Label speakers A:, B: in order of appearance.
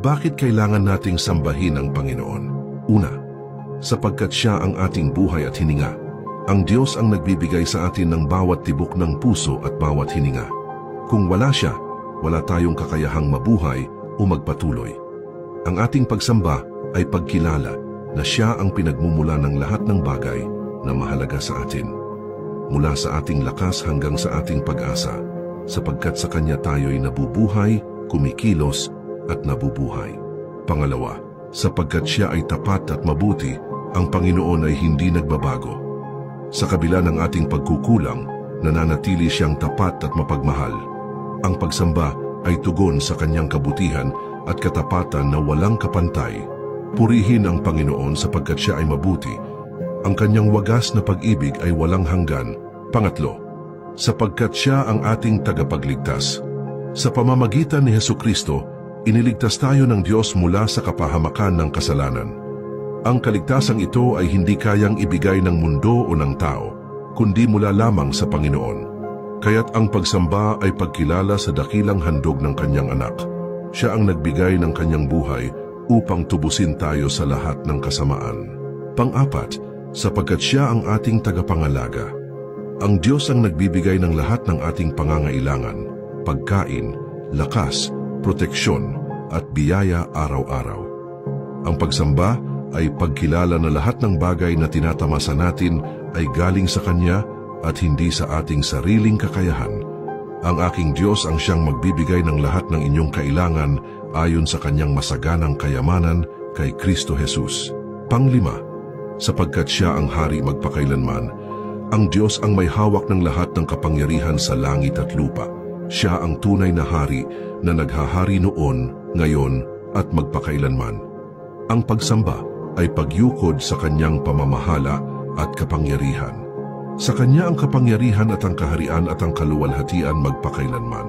A: Bakit kailangan nating sambahin ang Panginoon? Una, sapagkat Siya ang ating buhay at hininga. Ang Diyos ang nagbibigay sa atin ng bawat tibok ng puso at bawat hininga. Kung wala Siya, wala tayong kakayahang mabuhay o magpatuloy. Ang ating pagsamba ay pagkilala na Siya ang pinagmumula ng lahat ng bagay na mahalaga sa atin. Mula sa ating lakas hanggang sa ating pag-asa, sapagkat sa Kanya tayo'y nabubuhay, kumikilos, at nabubuhay. Pangalawa, sapagkat Siya ay tapat at mabuti, ang Panginoon ay hindi nagbabago. Sa kabila ng ating pagkukulang, nananatili Siyang tapat at mapagmahal. Ang pagsamba ay tugon sa Kanyang kabutihan at katapatan na walang kapantay. Purihin ang Panginoon sapagkat Siya ay mabuti. Ang Kanyang wagas na pag-ibig ay walang hanggan. Pangatlo, sapagkat Siya ang ating tagapagligtas. Sa pamamagitan ni Hesukristo, iniligtas tayo ng Diyos mula sa kapahamakan ng kasalanan. Ang kaligtasang ito ay hindi kayang ibigay ng mundo o ng tao, kundi mula lamang sa Panginoon. Kaya't ang pagsamba ay pagkilala sa dakilang handog ng Kanyang anak. Siya ang nagbigay ng Kanyang buhay upang tubusin tayo sa lahat ng kasamaan. Pang-apat, sapagkat Siya ang ating tagapangalaga. Ang Diyos ang nagbibigay ng lahat ng ating pangangailangan, pagkain, lakas, proteksyon at biyaya araw-araw. Ang pagsamba ay pagkilala na lahat ng bagay na tinatamasa natin ay galing sa Kanya at hindi sa ating sariling kakayahan. Ang aking Diyos ang Siyang magbibigay ng lahat ng inyong kailangan ayon sa Kanyang masaganang kayamanan kay Kristo Jesus. Panglima, sapagkat Siya ang hari magpakailanman, ang Diyos ang may hawak ng lahat ng kapangyarihan sa langit at lupa. Siya ang tunay na hari na naghahari noon, ngayon, at magpakailanman. Ang pagsamba ay pagyukod sa Kanyang pamamahala at kapangyarihan. Sa Kanya ang kapangyarihan at ang kaharian at ang kaluwalhatian magpakailanman.